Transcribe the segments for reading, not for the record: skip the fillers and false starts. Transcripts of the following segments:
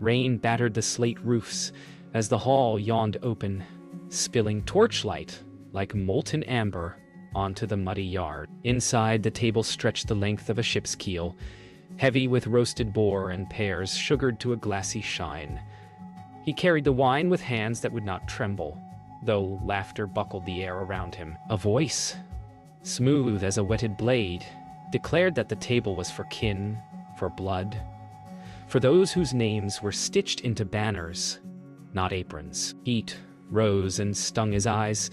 Rain battered the slate roofs as the hall yawned open, spilling torchlight like molten amber onto the muddy yard. Inside, the table stretched the length of a ship's keel, heavy with roasted boar and pears sugared to a glassy shine. He carried the wine with hands that would not tremble, though laughter buckled the air around him. A voice, smooth as a whetted blade, declared that the table was for kin, for blood, for those whose names were stitched into banners, not aprons. Heat rose and stung his eyes,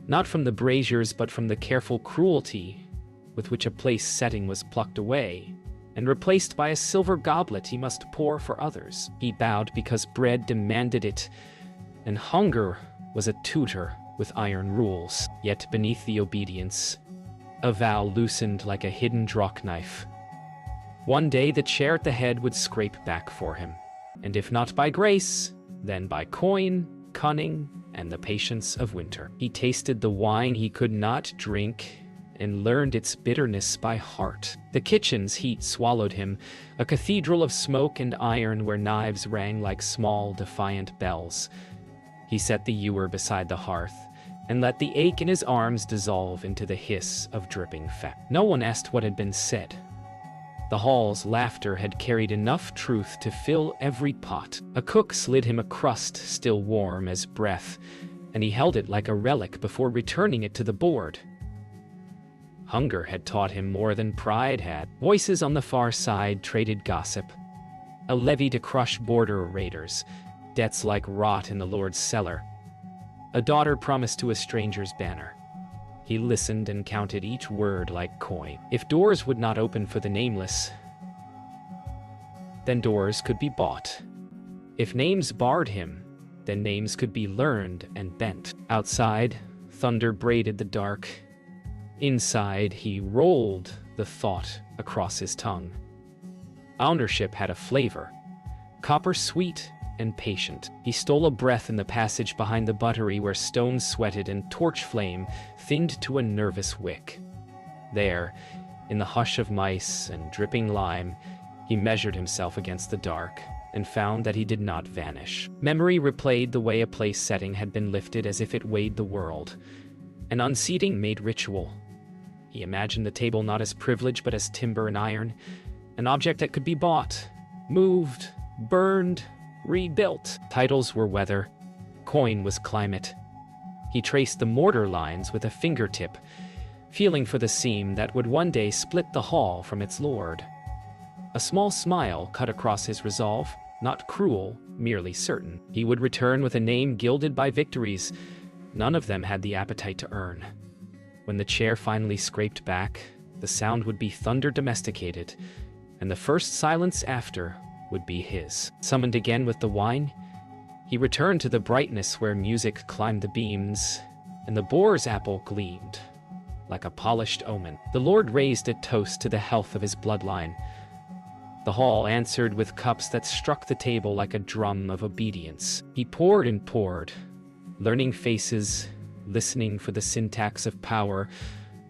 not from the braziers but from the careful cruelty with which a place setting was plucked away and replaced by a silver goblet he must pour for others. He bowed because bread demanded it, and hunger was a tutor with iron rules. Yet beneath the obedience, a vow loosened like a hidden drac knife. One day the chair at the head would scrape back for him, and if not by grace, then by coin, cunning, and the patience of winter. He tasted the wine he could not drink and learned its bitterness by heart. The kitchen's heat swallowed him, a cathedral of smoke and iron where knives rang like small, defiant bells. He set the ewer beside the hearth and let the ache in his arms dissolve into the hiss of dripping fat. No one asked what had been said. The hall's laughter had carried enough truth to fill every pot. A cook slid him a crust still warm as breath, and he held it like a relic before returning it to the board. Hunger had taught him more than pride had. Voices on the far side traded gossip. A levy to crush border raiders, debts like rot in the Lord's cellar. A daughter promised to a stranger's banner. He listened and counted each word like coin. If doors would not open for the nameless, then doors could be bought. If names barred him, then names could be learned and bent. Outside, thunder braided the dark. Inside, he rolled the thought across his tongue. Ownership had a flavor, copper sweet and patient. He stole a breath in the passage behind the buttery where stones sweated and torch flame thinned to a nervous wick. There, in the hush of mice and dripping lime, he measured himself against the dark and found that he did not vanish. Memory replayed the way a place setting had been lifted as if it weighed the world. An unseating made ritual. He imagined the table not as privilege but as timber and iron, an object that could be bought, moved, burned, rebuilt. Titles were weather, coin was climate. He traced the mortar lines with a fingertip, feeling for the seam that would one day split the hall from its lord. A small smile cut across his resolve, not cruel, merely certain. He would return with a name gilded by victories none of them had the appetite to earn. When the chair finally scraped back, the sound would be thunder domesticated, and the first silence after would be his. Summoned again with the wine, he returned to the brightness where music climbed the beams, and the boar's apple gleamed like a polished omen. The Lord raised a toast to the health of his bloodline. The hall answered with cups that struck the table like a drum of obedience. He poured and poured, learning faces, listening for the syntax of power,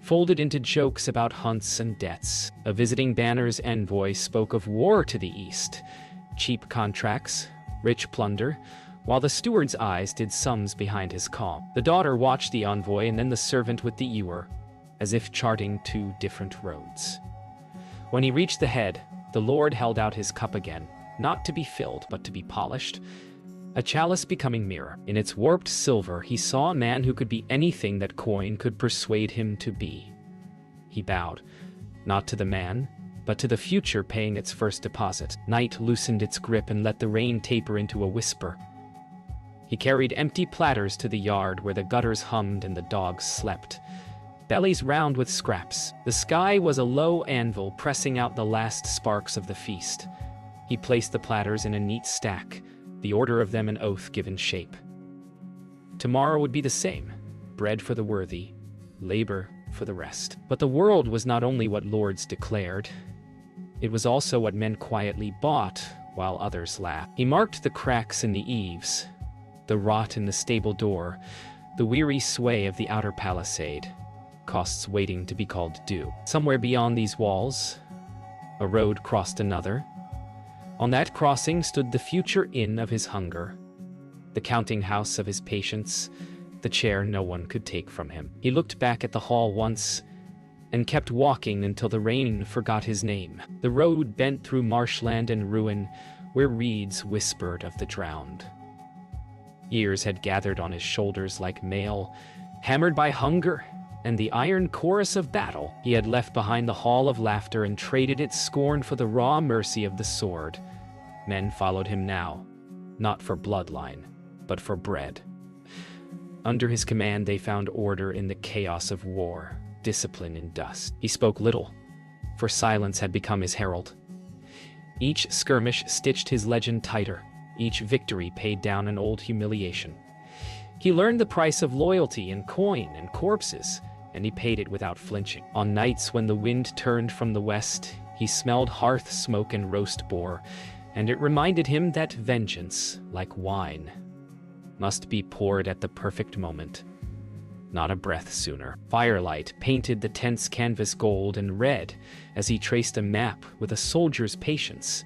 folded into jokes about hunts and debts. A visiting banner's envoy spoke of war to the east, cheap contracts, rich plunder, while the steward's eyes did sums behind his calm. The daughter watched the envoy and then the servant with the ewer, as if charting two different roads. When he reached the head, the Lord held out his cup again, not to be filled, but to be polished, a chalice becoming mirror. In its warped silver, he saw a man who could be anything that coin could persuade him to be. He bowed, not to the man, but to the future paying its first deposit. Night loosened its grip and let the rain taper into a whisper. He carried empty platters to the yard where the gutters hummed and the dogs slept, bellies round with scraps. The sky was a low anvil pressing out the last sparks of the feast. He placed the platters in a neat stack, the order of them an oath given shape. Tomorrow would be the same, bread for the worthy, labor for the rest. But the world was not only what lords declared, it was also what men quietly bought while others laughed. He marked the cracks in the eaves, the rot in the stable door, the weary sway of the outer palisade, costs waiting to be called due. Somewhere beyond these walls, a road crossed another, On that crossing stood the future inn of his hunger, the counting house of his patience, the chair no one could take from him. He looked back at the hall once and kept walking until the rain forgot his name. The road bent through marshland and ruin, where reeds whispered of the drowned. Years had gathered on his shoulders like mail, hammered by hunger and the iron chorus of battle. He had left behind the hall of laughter and traded its scorn for the raw mercy of the sword. Men followed him now, not for bloodline, but for bread. Under his command they found order in the chaos of war, discipline in dust. He spoke little, for silence had become his herald. Each skirmish stitched his legend tighter, each victory paid down an old humiliation. He learned the price of loyalty in coin and corpses, and he paid it without flinching. On nights when the wind turned from the west, he smelled hearth smoke and roast boar, and it reminded him that vengeance, like wine, must be poured at the perfect moment, not a breath sooner. Firelight painted the tent's canvas gold and red as he traced a map with a soldier's patience.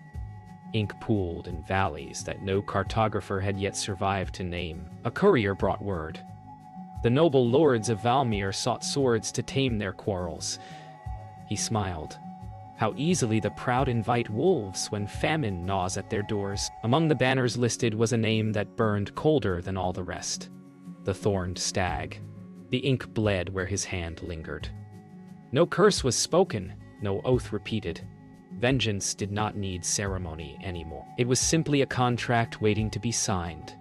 Ink pooled in valleys that no cartographer had yet survived to name. A courier brought word. The noble lords of Valmir sought swords to tame their quarrels. He smiled. How easily the proud invite wolves when famine gnaws at their doors. Among the banners listed was a name that burned colder than all the rest. The Thorned Stag. The ink bled where his hand lingered. No curse was spoken, no oath repeated. Vengeance did not need ceremony anymore. It was simply a contract waiting to be signed.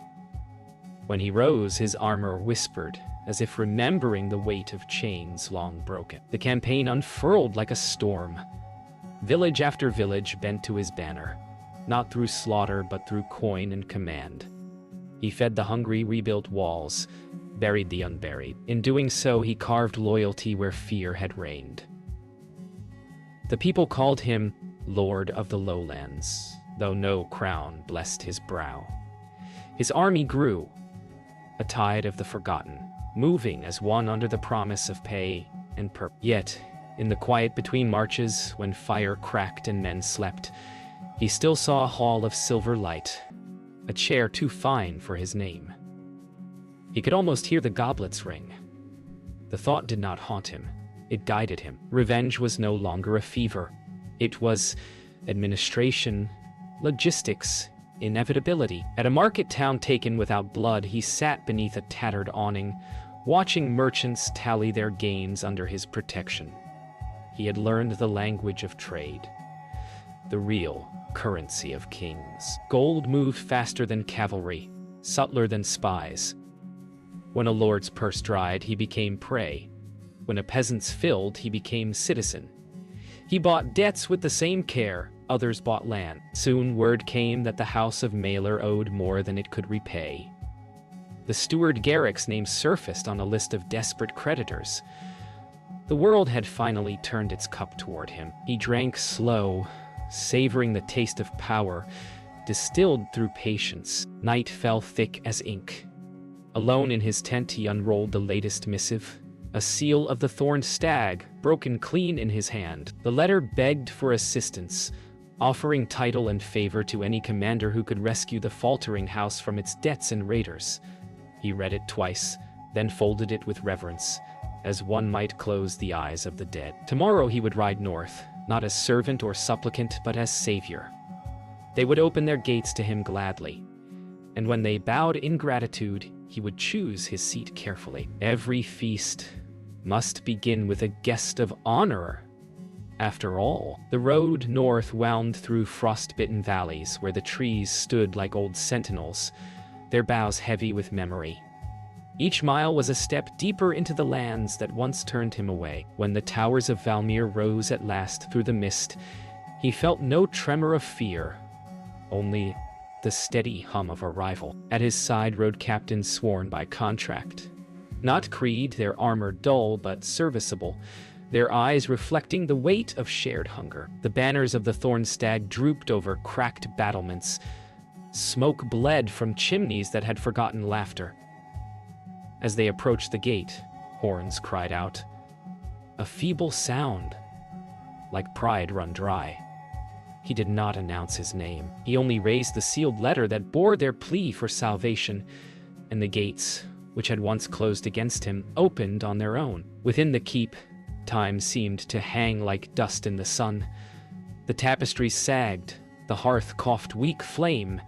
When he rose, his armor whispered, as if remembering the weight of chains long broken. The campaign unfurled like a storm. Village after village bent to his banner, not through slaughter but through coin and command. He fed the hungry, rebuilt walls, buried the unburied. In doing so, he carved loyalty where fear had reigned. The people called him Lord of the Lowlands, though no crown blessed his brow. His army grew, a tide of the forgotten, moving as one under the promise of pay and purpose. Yet, in the quiet between marches, when fire cracked and men slept, he still saw a hall of silver light, a chair too fine for his name. He could almost hear the goblets ring. The thought did not haunt him. It guided him. Revenge was no longer a fever. It was administration, logistics, inevitability. At a market town taken without blood, he sat beneath a tattered awning, watching merchants tally their gains under his protection. He had learned the language of trade, the real currency of kings. Gold moved faster than cavalry, subtler than spies. When a lord's purse dried, he became prey. When a peasant's filled, he became citizen. He bought debts with the same care others bought land. Soon word came that the house of Mailer owed more than it could repay. The steward Garrick's name surfaced on a list of desperate creditors. The world had finally turned its cup toward him. He drank slow, savoring the taste of power, distilled through patience. Night fell thick as ink. Alone in his tent, he unrolled the latest missive, a seal of the Thorned Stag, broken clean in his hand. The letter begged for assistance, offering title and favor to any commander who could rescue the faltering house from its debts and raiders. He read it twice, then folded it with reverence, as one might close the eyes of the dead. Tomorrow he would ride north, not as servant or supplicant, but as savior. They would open their gates to him gladly, and when they bowed in gratitude, he would choose his seat carefully. Every feast must begin with a guest of honor. After all, the road north wound through frost-bitten valleys where the trees stood like old sentinels, their boughs heavy with memory. Each mile was a step deeper into the lands that once turned him away. When the towers of Valmir rose at last through the mist, he felt no tremor of fear, only the steady hum of arrival. At his side rode captains sworn by contract. Not creed, their armor dull but serviceable, their eyes reflecting the weight of shared hunger. The banners of the Thorned Stag drooped over cracked battlements. Smoke bled from chimneys that had forgotten laughter. As they approached the gate, horns cried out. A feeble sound, like pride run dry. He did not announce his name. He only raised the sealed letter that bore their plea for salvation, and the gates, which had once closed against him, opened on their own. Within the keep, time seemed to hang like dust in the sun. The tapestries sagged, the hearth coughed weak flame,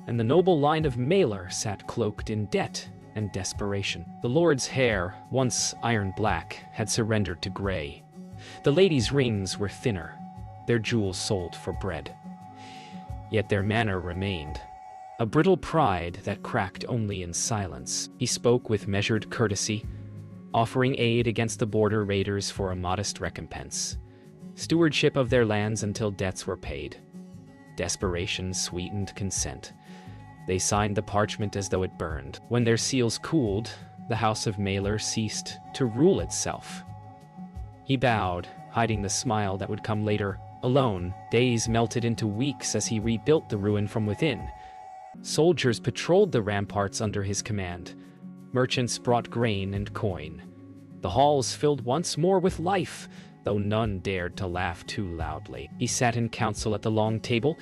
and the noble line of Mailer sat cloaked in debt and desperation. The lord's hair, once iron black, had surrendered to gray. The ladies' rings were thinner, their jewels sold for bread. Yet their manner remained, a brittle pride that cracked only in silence. He spoke with measured courtesy, offering aid against the border raiders for a modest recompense, stewardship of their lands until debts were paid. Desperation sweetened consent. They signed the parchment as though it burned. When their seals cooled, the house of Mailer ceased to rule itself. He bowed, hiding the smile that would come later. Alone, days melted into weeks as he rebuilt the ruin from within. Soldiers patrolled the ramparts under his command. Merchants brought grain and coin. The halls filled once more with life, though none dared to laugh too loudly. He sat in council at the long table,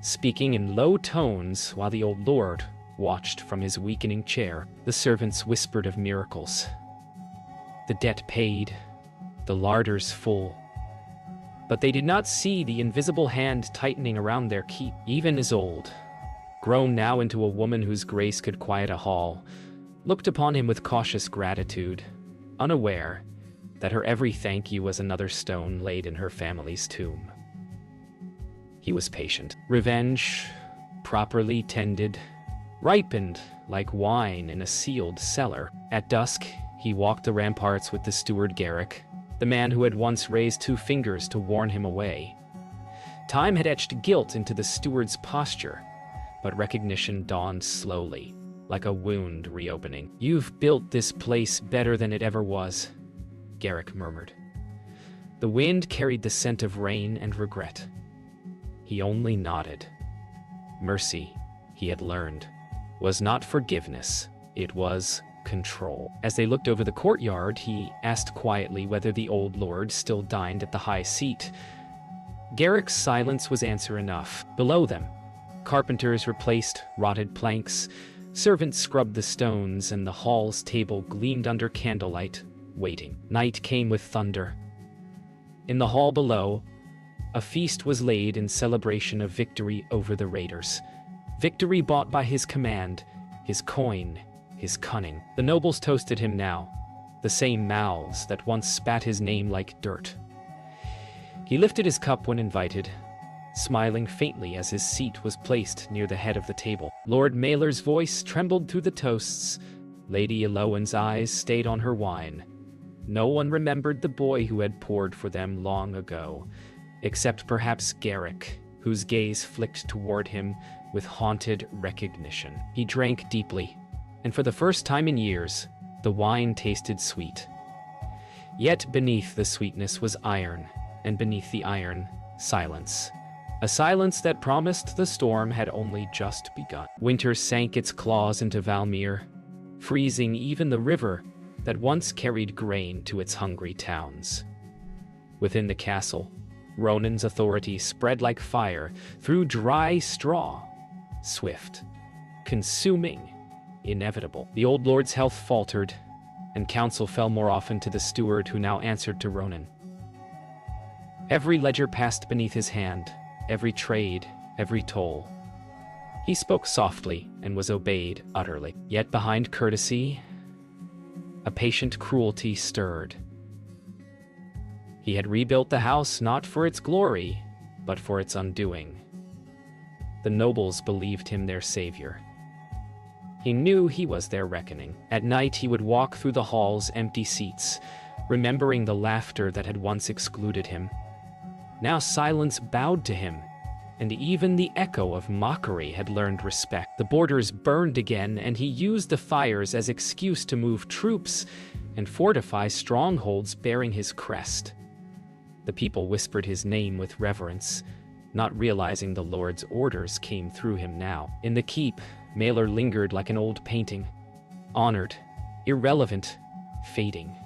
speaking in low tones while the old lord watched from his weakening chair. The servants whispered of miracles. The debt paid, the larders full. But they did not see the invisible hand tightening around their keep. Even as old, grown now into a woman whose grace could quiet a hall, looked upon him with cautious gratitude, unaware that her every thank you was another stone laid in her family's tomb. He was patient. Revenge, properly tended, ripened like wine in a sealed cellar. At dusk, he walked the ramparts with the steward Garrick, the man who had once raised 2 fingers to warn him away. Time had etched guilt into the steward's posture, but recognition dawned slowly, like a wound reopening. "You've built this place better than it ever was," Garrick murmured. The wind carried the scent of rain and regret. He only nodded. Mercy, he had learned, was not forgiveness, it was control. As they looked over the courtyard, he asked quietly whether the old lord still dined at the high seat. Garrick's silence was answer enough. Below them, carpenters replaced rotted planks, servants scrubbed the stones, and the hall's table gleamed under candlelight, waiting. Night came with thunder. In the hall below, a feast was laid in celebration of victory over the raiders. Victory bought by his command, his coin, his cunning. The nobles toasted him now, the same mouths that once spat his name like dirt. He lifted his cup when invited, smiling faintly as his seat was placed near the head of the table. Lord Mailer's voice trembled through the toasts. Lady Eloan's eyes stayed on her wine. No one remembered the boy who had poured for them long ago, except perhaps Garrick, whose gaze flicked toward him with haunted recognition. He drank deeply, and for the first time in years, the wine tasted sweet. Yet beneath the sweetness was iron, and beneath the iron, silence. A silence that promised the storm had only just begun. Winter sank its claws into Valmere, freezing even the river that once carried grain to its hungry towns. Within the castle, Ronan's authority spread like fire through dry straw, swift, consuming, inevitable. The old lord's health faltered, and counsel fell more often to the steward who now answered to Ronan. Every ledger passed beneath his hand, every trade, every toll. He spoke softly and was obeyed utterly. Yet behind courtesy, a patient cruelty stirred. He had rebuilt the house not for its glory, but for its undoing. The nobles believed him their savior. He knew he was their reckoning. At night he would walk through the hall's empty seats, remembering the laughter that had once excluded him. Now silence bowed to him, and even the echo of mockery had learned respect. The borders burned again, and he used the fires as excuse to move troops and fortify strongholds bearing his crest. The people whispered his name with reverence, not realizing the Lord's orders came through him now. In the keep, Mailer lingered like an old painting, honored, irrelevant, fading.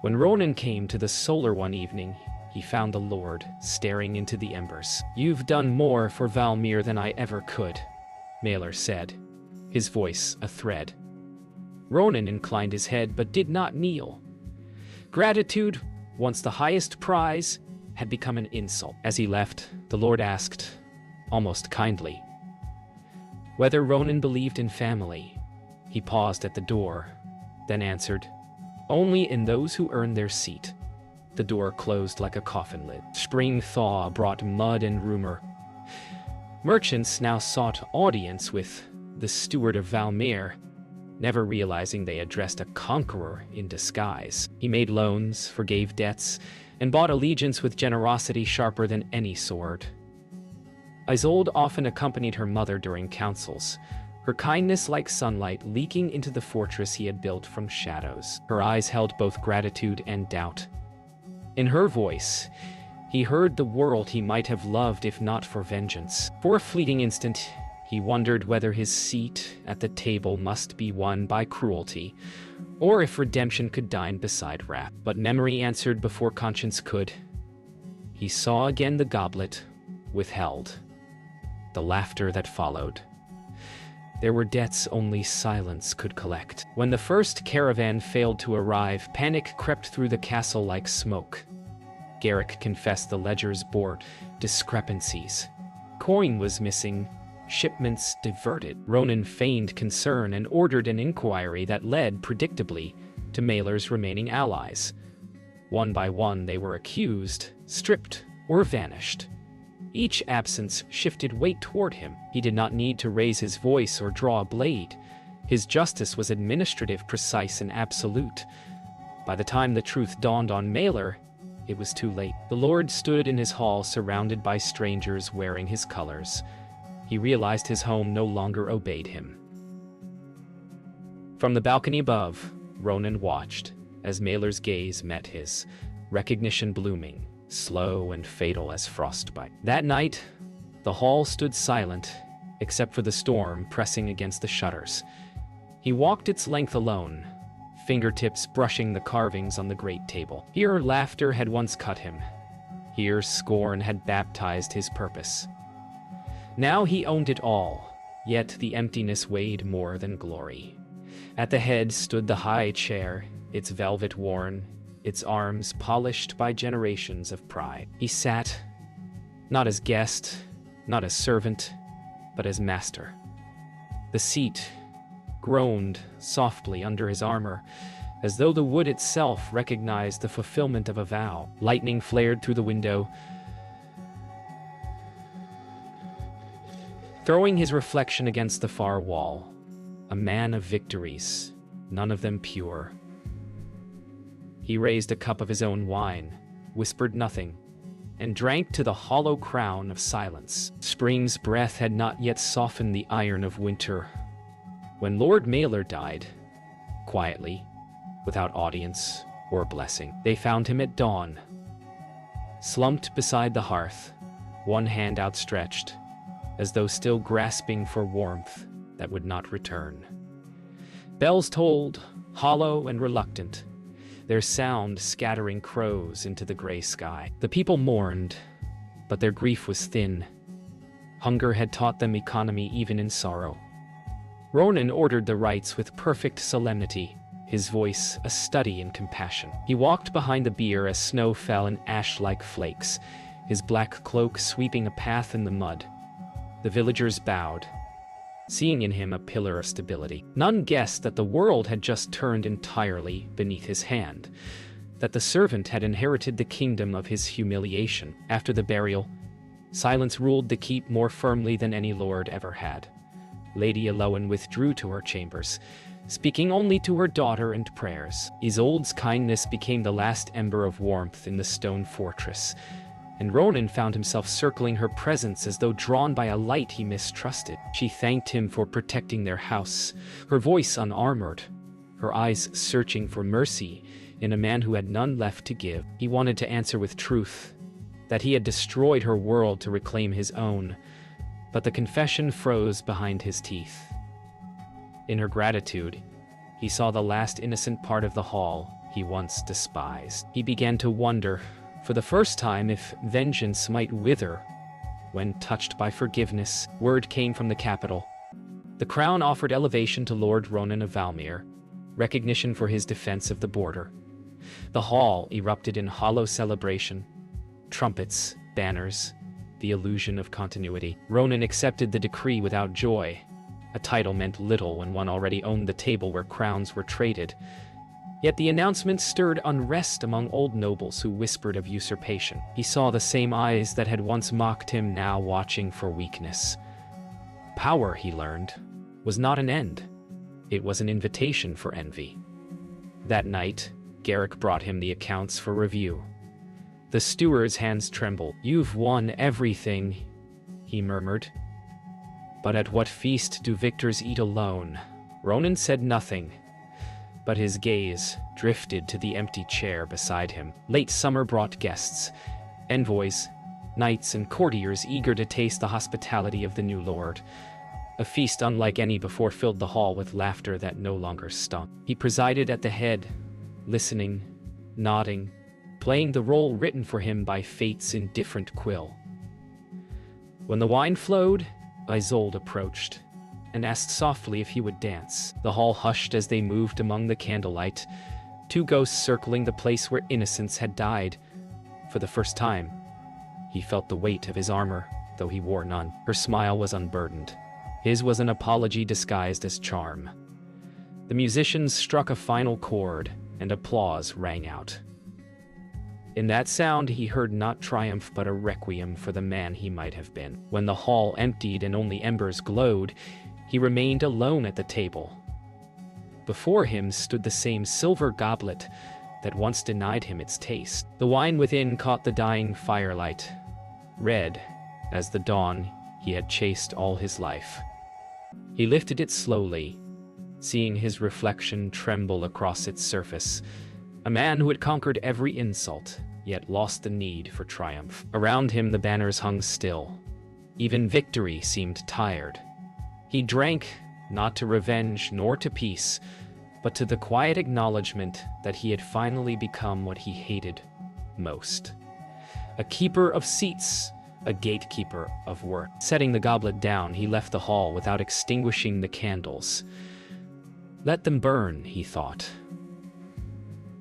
When Ronan came to the solar one evening, he found the Lord staring into the embers. "You've done more for Valmir than I ever could," Mailer said, his voice a thread. Ronan inclined his head but did not kneel. Gratitude, once the highest prize, had become an insult. As he left, the Lord asked, almost kindly, whether Ronan believed in family. He paused at the door, then answered, "Only in those who earn their seat." The door closed like a coffin lid. Spring thaw brought mud and rumor. Merchants now sought audience with the steward of Valmir, never realizing they addressed a conqueror in disguise. He made loans, forgave debts, and bought allegiance with generosity sharper than any sword. Isolde often accompanied her mother during councils, her kindness like sunlight leaking into the fortress he had built from shadows. Her eyes held both gratitude and doubt. In her voice, he heard the world he might have loved if not for vengeance. For a fleeting instant, he wondered whether his seat at the table must be won by cruelty, or if redemption could dine beside wrath. But memory answered before conscience could. He saw again the goblet, withheld, the laughter that followed. There were debts only silence could collect. When the first caravan failed to arrive, panic crept through the castle like smoke. Garrick confessed the ledgers bore discrepancies. Coin was missing, shipments diverted. Ronan feigned concern and ordered an inquiry that led, predictably, to Mailer's remaining allies. One by one they were accused, stripped, or vanished. Each absence shifted weight toward him. He did not need to raise his voice or draw a blade. His justice was administrative, precise, and absolute. By the time the truth dawned on Mailer, it was too late. The Lord stood in his hall surrounded by strangers wearing his colors. He realized his home no longer obeyed him. From the balcony above, Ronan watched as Mailer's gaze met his, recognition blooming, slow and fatal as frostbite. That night, the hall stood silent, except for the storm pressing against the shutters. He walked its length alone, fingertips brushing the carvings on the great table. Here laughter had once cut him. Here scorn had baptized his purpose. Now he owned it all, yet the emptiness weighed more than glory. At the head stood the high chair, its velvet worn, its arms polished by generations of pride. He sat, not as guest, not as servant, but as master. The seat groaned softly under his armor, as though the wood itself recognized the fulfillment of a vow. Lightning flared through the window, throwing his reflection against the far wall. A man of victories, none of them pure. He raised a cup of his own wine, whispered nothing, and drank to the hollow crown of silence. Spring's breath had not yet softened the iron of winter. When Lord Mailer died, quietly, without audience or blessing, they found him at dawn, slumped beside the hearth, one hand outstretched, as though still grasping for warmth that would not return. Bells tolled, hollow and reluctant, their sound scattering crows into the gray sky. The people mourned, but their grief was thin. Hunger had taught them economy even in sorrow. Ronan ordered the rites with perfect solemnity, his voice a study in compassion. He walked behind the bier as snow fell in ash-like flakes, his black cloak sweeping a path in the mud. The villagers bowed, seeing in him a pillar of stability. None guessed that the world had just turned entirely beneath his hand, that the servant had inherited the kingdom of his humiliation. After the burial, silence ruled the keep more firmly than any lord ever had. Lady Elowen withdrew to her chambers, speaking only to her daughter and prayers. Isolde's kindness became the last ember of warmth in the stone fortress, and Ronan found himself circling her presence as though drawn by a light he mistrusted. She thanked him for protecting their house, her voice unarmored, her eyes searching for mercy in a man who had none left to give. He wanted to answer with truth, that he had destroyed her world to reclaim his own, but the confession froze behind his teeth. In her gratitude, he saw the last innocent part of the hall he once despised. He began to wonder, For the first time, if vengeance might wither when touched by forgiveness, word came from the capital. The crown offered elevation to Lord Ronan of Valmere, recognition for his defense of the border. The hall erupted in hollow celebration. Trumpets, banners, the illusion of continuity. Ronan accepted the decree without joy. A title meant little when one already owned the table where crowns were traded. Yet the announcement stirred unrest among old nobles who whispered of usurpation. He saw the same eyes that had once mocked him now watching for weakness. Power, he learned, was not an end. It was an invitation for envy. That night, Garrick brought him the accounts for review. The steward's hands trembled. "You've won everything," he murmured. "But at what feast do victors eat alone?" Ronan said nothing, but his gaze drifted to the empty chair beside him. Late summer brought guests, envoys, knights, and courtiers eager to taste the hospitality of the new lord. A feast unlike any before filled the hall with laughter that no longer stung. He presided at the head, listening, nodding, playing the role written for him by fate's indifferent quill. When the wine flowed, Isolde approached and asked softly if he would dance. The hall hushed as they moved among the candlelight, two ghosts circling the place where innocence had died. For the first time, he felt the weight of his armor, though he wore none. Her smile was unburdened. His was an apology disguised as charm. The musicians struck a final chord, and applause rang out. In that sound he heard not triumph but a requiem for the man he might have been. When the hall emptied and only embers glowed, he remained alone at the table. Before him stood the same silver goblet that once denied him its taste. The wine within caught the dying firelight, red as the dawn he had chased all his life. He lifted it slowly, seeing his reflection tremble across its surface. A man who had conquered every insult, yet lost the need for triumph. Around him the banners hung still. Even victory seemed tired. He drank, not to revenge nor to peace, but to the quiet acknowledgement that he had finally become what he hated most. A keeper of seats, a gatekeeper of work. Setting the goblet down, he left the hall without extinguishing the candles. Let them burn, he thought.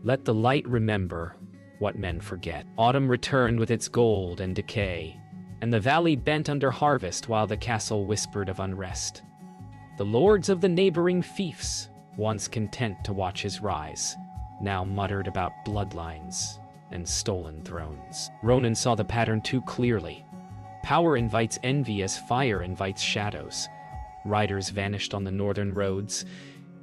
Let the light remember what men forget. Autumn returned with its gold and decay, and the valley bent under harvest while the castle whispered of unrest. The lords of the neighboring fiefs, once content to watch his rise, now muttered about bloodlines and stolen thrones. Ronan saw the pattern too clearly. Power invites envy as fire invites shadows. Riders vanished on the northern roads.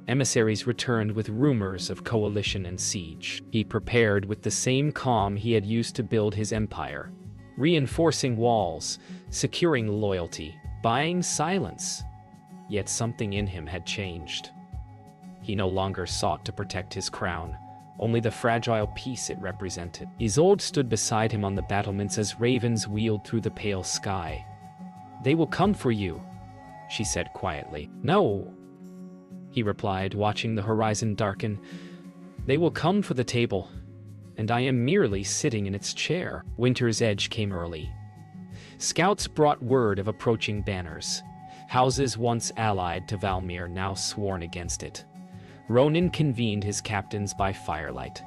Emissaries returned with rumors of coalition and siege. He prepared with the same calm he had used to build his empire, reinforcing walls, securing loyalty, buying silence. Yet something in him had changed. He no longer sought to protect his crown, only the fragile peace it represented. Isolde stood beside him on the battlements as ravens wheeled through the pale sky. "They will come for you," she said quietly. "No," he replied, watching the horizon darken. "They will come for the table, and I am merely sitting in its chair." Winter's edge came early. Scouts brought word of approaching banners. Houses once allied to Valmere now sworn against it. Ronan convened his captains by firelight,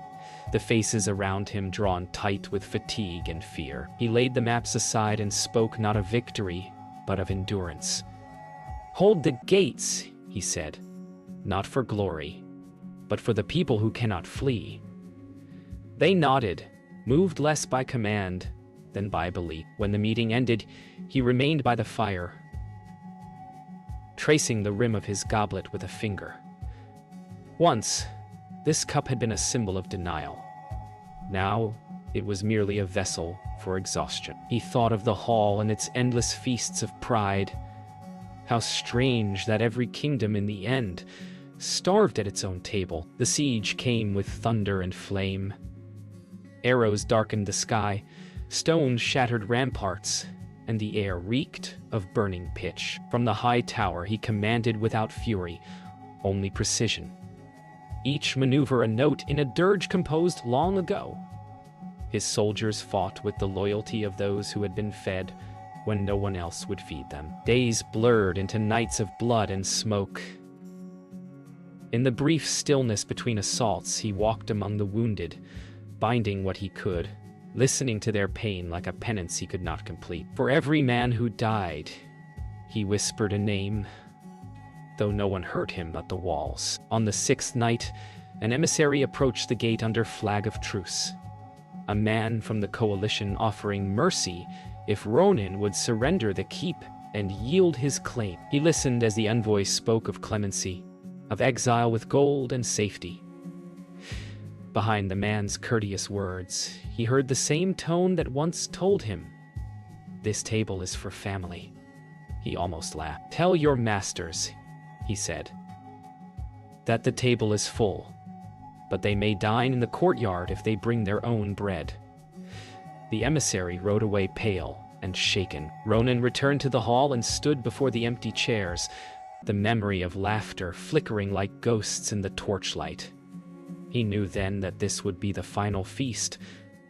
the faces around him drawn tight with fatigue and fear. He laid the maps aside and spoke not of victory, but of endurance. "Hold the gates," he said, "not for glory, but for the people who cannot flee." They nodded, moved less by command than by belief. When the meeting ended, he remained by the fire, tracing the rim of his goblet with a finger. Once, this cup had been a symbol of denial. Now, it was merely a vessel for exhaustion. He thought of the hall and its endless feasts of pride. How strange that every kingdom in the end starved at its own table. The siege came with thunder and flame. Arrows darkened the sky, stones shattered ramparts, and the air reeked of burning pitch. From the high tower he commanded without fury, only precision. Each maneuver a note in a dirge composed long ago. His soldiers fought with the loyalty of those who had been fed when no one else would feed them. Days blurred into nights of blood and smoke. In the brief stillness between assaults, he walked among the wounded, binding what he could, listening to their pain like a penance he could not complete. For every man who died, he whispered a name, though no one heard him but the walls. On the 6th night, an emissary approached the gate under flag of truce. A man from the coalition offering mercy if Ronan would surrender the keep and yield his claim. He listened as the envoy spoke of clemency, of exile with gold and safety. Behind the man's courteous words, he heard the same tone that once told him, "This table is for family." He almost laughed. "Tell your masters," he said, "that the table is full, but they may dine in the courtyard if they bring their own bread." The emissary rode away pale and shaken. Ronan returned to the hall and stood before the empty chairs, the memory of laughter flickering like ghosts in the torchlight. He knew then that this would be the final feast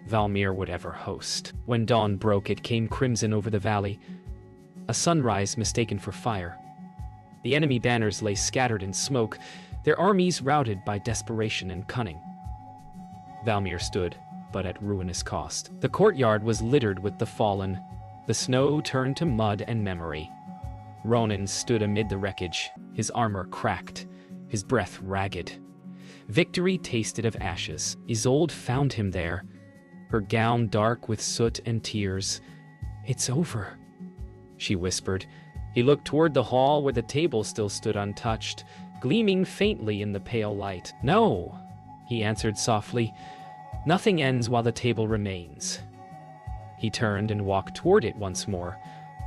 Valmir would ever host. When dawn broke, it came crimson over the valley, a sunrise mistaken for fire. The enemy banners lay scattered in smoke, their armies routed by desperation and cunning. Valmir stood, but at ruinous cost. The courtyard was littered with the fallen, the snow turned to mud and memory. Ronan stood amid the wreckage, his armor cracked, his breath ragged. Victory tasted of ashes. Isolde found him there, her gown dark with soot and tears. "It's over," she whispered. He looked toward the hall where the table still stood untouched, gleaming faintly in the pale light. "No," he answered softly. "Nothing ends while the table remains." He turned and walked toward it once more,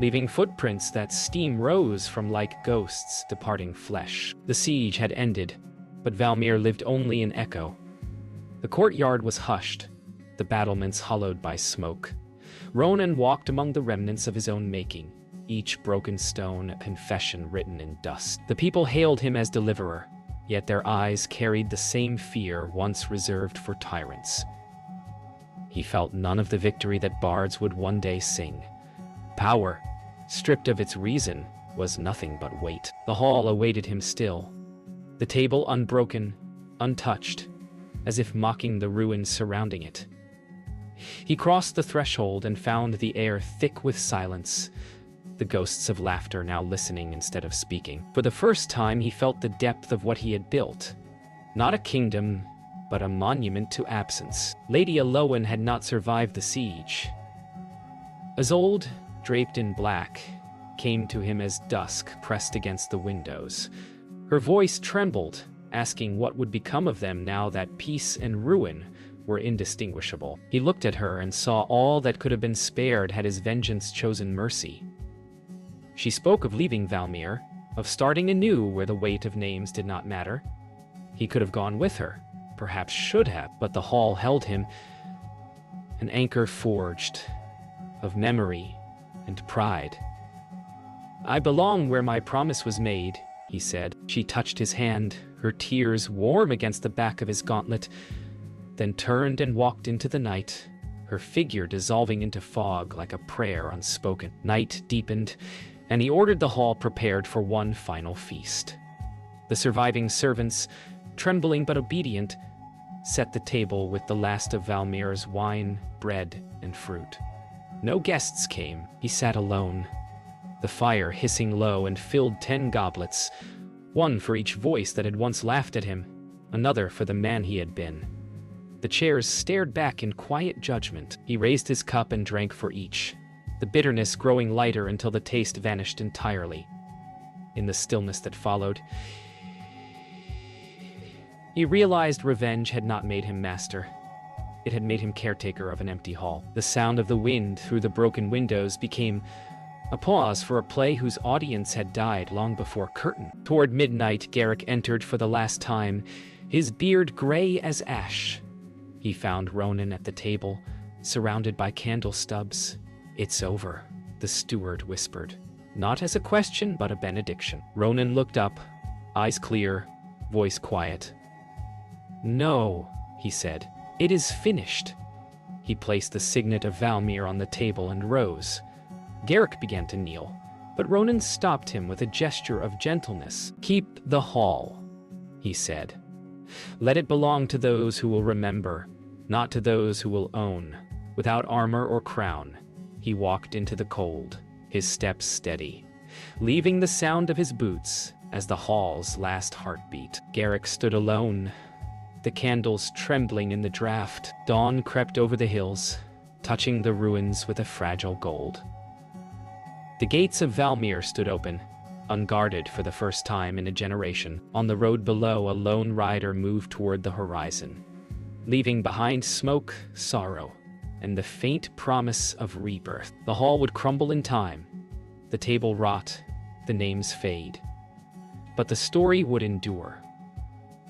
leaving footprints that steam rose from like ghosts departing flesh. The siege had ended, but Valmir lived only in echo. The courtyard was hushed, the battlements hollowed by smoke. Ronan walked among the remnants of his own making, each broken stone a confession written in dust. The people hailed him as deliverer, yet their eyes carried the same fear once reserved for tyrants. He felt none of the victory that bards would one day sing. Power, stripped of its reason, was nothing but weight. The hall awaited him still, the table unbroken, untouched, as if mocking the ruins surrounding it. He crossed the threshold and found the air thick with silence, the ghosts of laughter now listening instead of speaking. For the first time he felt the depth of what he had built. Not a kingdom, but a monument to absence. Lady Aloan had not survived the siege. Isolde, draped in black, came to him as dusk pressed against the windows. Her voice trembled, asking what would become of them now that peace and ruin were indistinguishable. He looked at her and saw all that could have been spared had his vengeance chosen mercy. She spoke of leaving Valmir, of starting anew where the weight of names did not matter. He could have gone with her, perhaps should have, but the hall held him, an anchor forged of memory and pride. "I belong where my promise was made," he said. She touched his hand, her tears warm against the back of his gauntlet, then turned and walked into the night, her figure dissolving into fog like a prayer unspoken. Night deepened, and he ordered the hall prepared for one final feast. The surviving servants, trembling but obedient, set the table with the last of Valmir's wine, bread, and fruit. No guests came. He sat alone, the fire hissing low, and filled 10 goblets, one for each voice that had once laughed at him, another for the man he had been. The chairs stared back in quiet judgment. He raised his cup and drank for each, the bitterness growing lighter until the taste vanished entirely. In the stillness that followed, he realized revenge had not made him master. It had made him caretaker of an empty hall. The sound of the wind through the broken windows became a pause for a play whose audience had died long before curtain. Toward midnight, Garrick entered for the last time, his beard gray as ash. He found Ronan at the table, surrounded by candle stubs. "It's over," the steward whispered, not as a question, but a benediction. Ronan looked up, eyes clear, voice quiet. "No," he said, "it is finished." He placed the signet of Valmir on the table and rose. Garrick began to kneel, but Ronan stopped him with a gesture of gentleness. "Keep the hall," he said. "Let it belong to those who will remember, not to those who will own." Without armor or crown, he walked into the cold, his steps steady, leaving the sound of his boots as the hall's last heartbeat. Garrick stood alone, the candles trembling in the draught. Dawn crept over the hills, touching the ruins with a fragile gold. The gates of Valmir stood open, unguarded for the first time in a generation. On the road below, a lone rider moved toward the horizon, leaving behind smoke, sorrow, and the faint promise of rebirth. The hall would crumble in time, the table rot, the names fade. But the story would endure.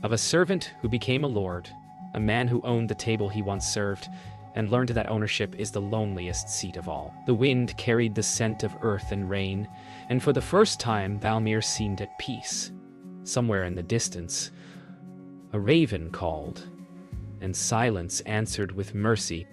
Of a servant who became a lord, a man who owned the table he once served, and learned that ownership is the loneliest seat of all. The wind carried the scent of earth and rain, and for the first time Valmir seemed at peace. Somewhere in the distance, a raven called, and silence answered with mercy.